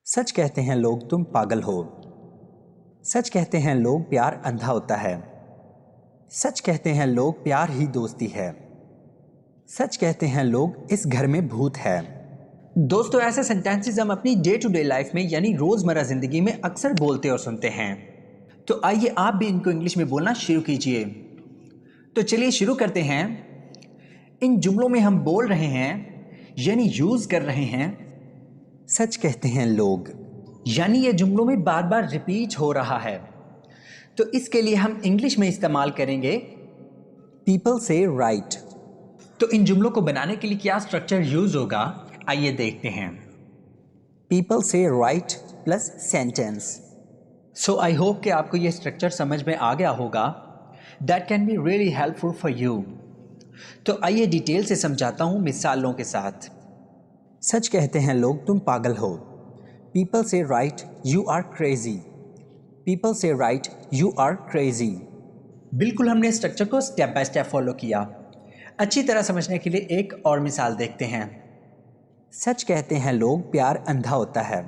सच कहते हैं लोग तुम पागल हो। सच कहते हैं लोग प्यार अंधा होता है। सच कहते हैं लोग प्यार ही दोस्ती है। सच कहते हैं लोग इस घर में भूत है। दोस्तों, ऐसे सेंटेंसेस हम अपनी डे टू डे लाइफ में यानी रोजमर्रा जिंदगी में अक्सर बोलते और सुनते हैं। तो आइए आप भी इनको इंग्लिश में बोलना शुरू कीजिए। तो चलिए शुरू करते हैं। इन जुमलों में हम बोल रहे हैं यानी यूज कर रहे हैं। सच कहते हैं लोग, यानी ये जुमलों में बार बार रिपीट हो रहा है। तो इसके लिए हम इंग्लिश में इस्तेमाल करेंगे पीपल से राइट। तो इन जुमलों को बनाने के लिए क्या स्ट्रक्चर यूज होगा, आइए देखते हैं। People say right plus sentence. So I hope कि आपको ये स्ट्रक्चर समझ में आ गया होगा। That can be really helpful for you. तो आइए डिटेल से समझाता हूँ मिसालों के साथ। सच कहते हैं लोग तुम पागल हो। People say right you are crazy. People say right you are crazy. बिल्कुल हमने स्ट्रक्चर को स्टेप बाय स्टेप फॉलो किया। अच्छी तरह समझने के लिए एक और मिसाल देखते हैं। सच कहते हैं लोग प्यार अंधा होता है।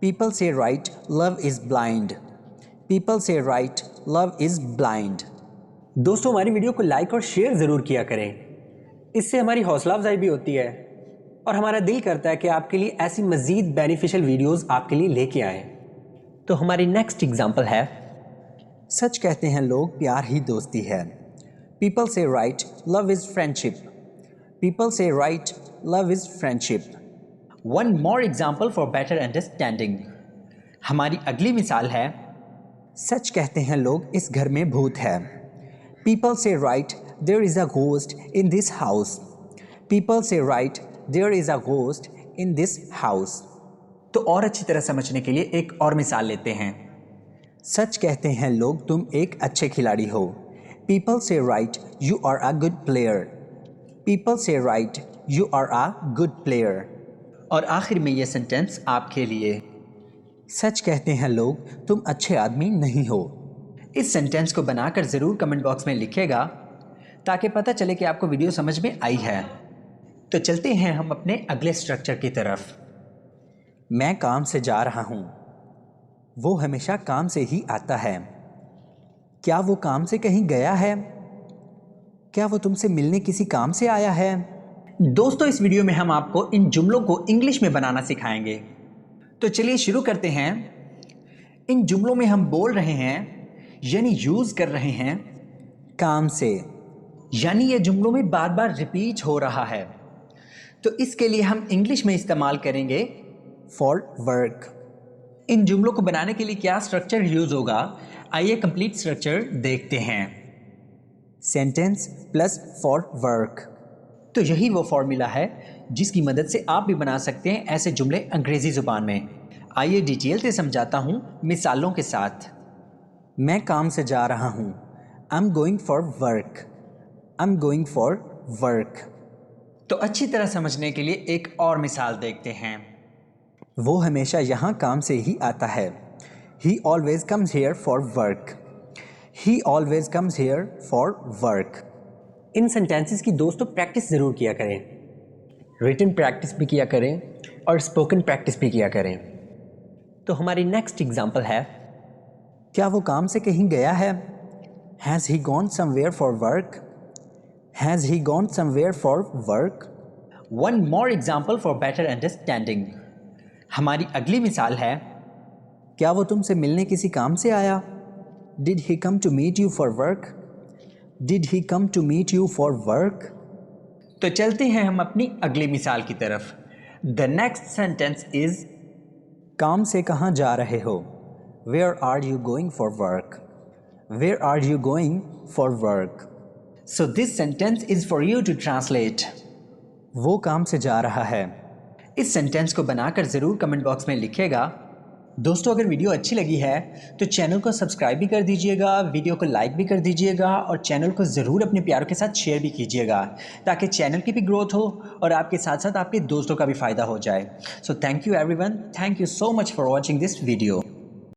People say right love is blind. People say right love is blind. दोस्तों, हमारी वीडियो को लाइक और शेयर ज़रूर किया करें। इससे हमारी हौसला अफजाई भी होती है और हमारा दिल करता है कि आपके लिए ऐसी मज़ीद बेनिफिशियल वीडियोस आपके लिए लेके आए। तो हमारी नेक्स्ट एग्जांपल है, सच कहते हैं लोग प्यार ही दोस्ती है। People say right love is friendship. People say right love is friendship. One more example for better understanding. हमारी अगली मिसाल है, सच कहते हैं लोग इस घर में भूत है। People say right there is a ghost in this house. People say right there is a ghost in this house. तो और अच्छी तरह समझने के लिए एक और मिसाल लेते हैं। सच कहते हैं लोग तुम एक अच्छे खिलाड़ी हो। People say right you are a good player. People say right you are a good player. और आखिर में ये सेंटेंस आपके लिए, सच कहते हैं लोग तुम अच्छे आदमी नहीं हो। इस सेंटेंस को बनाकर ज़रूर कमेंट बॉक्स में लिखिएगा ताकि पता चले कि आपको वीडियो समझ में आई है। तो चलते हैं हम अपने अगले स्ट्रक्चर की तरफ। मैं काम से जा रहा हूँ। वो हमेशा काम से ही आता है। क्या वो काम से कहीं गया है? क्या वो तुमसे मिलने किसी काम से आया है? दोस्तों, इस वीडियो में हम आपको इन जुमलों को इंग्लिश में बनाना सिखाएंगे। तो चलिए शुरू करते हैं। इन जुमलों में हम बोल रहे हैं यानी यूज कर रहे हैं काम से। यानी ये जुमलों में बार बार रिपीट हो रहा है। तो इसके लिए हम इंग्लिश में इस्तेमाल करेंगे फॉर वर्क। इन जुमलों को बनाने के लिए क्या स्ट्रक्चर यूज होगा, आइए कंप्लीट स्ट्रक्चर देखते हैं। Sentence plus for work. तो यही वो फॉर्मूला है जिसकी मदद से आप भी बना सकते हैं ऐसे जुमले अंग्रेजी जुबान में। आइए डिटेल से समझाता हूँ मिसालों के साथ। मैं काम से जा रहा हूँ। I am going for work. I am going for work. तो अच्छी तरह समझने के लिए एक और मिसाल देखते हैं। वो हमेशा यहाँ काम से ही आता है। ही always comes here for work. He always comes here for work. In sentences की दोस्तों प्रैक्टिस ज़रूर किया करें। रिटन प्रैक्टिस भी किया करें और स्पोकन प्रैक्टिस भी किया करें। तो हमारी नेक्स्ट एग्जांपल है, क्या वो काम से कहीं गया है? Has he gone somewhere for work? Has he gone somewhere for work? One more example for better understanding. हमारी अगली मिसाल है, क्या वो तुमसे मिलने किसी काम से आया? Did he come to meet you for work? Did he come to meet you for work? तो चलते हैं हम अपनी अगली मिसाल की तरफ। द नेक्स्ट सेंटेंस इज, काम से कहाँ जा रहे हो? Where are you going for work? Where are you going for work? So this sentence is for you to translate. वो काम से जा रहा है। इस सेंटेंस को बनाकर ज़रूर कमेंट बॉक्स में लिखिएगा। दोस्तों, अगर वीडियो अच्छी लगी है तो चैनल को सब्सक्राइब भी कर दीजिएगा, वीडियो को लाइक भी कर दीजिएगा और चैनल को ज़रूर अपने प्यारों के साथ शेयर भी कीजिएगा ताकि चैनल की भी ग्रोथ हो और आपके साथ साथ आपके दोस्तों का भी फ़ायदा हो जाए। So thank you everyone, thank you so much for watching this video.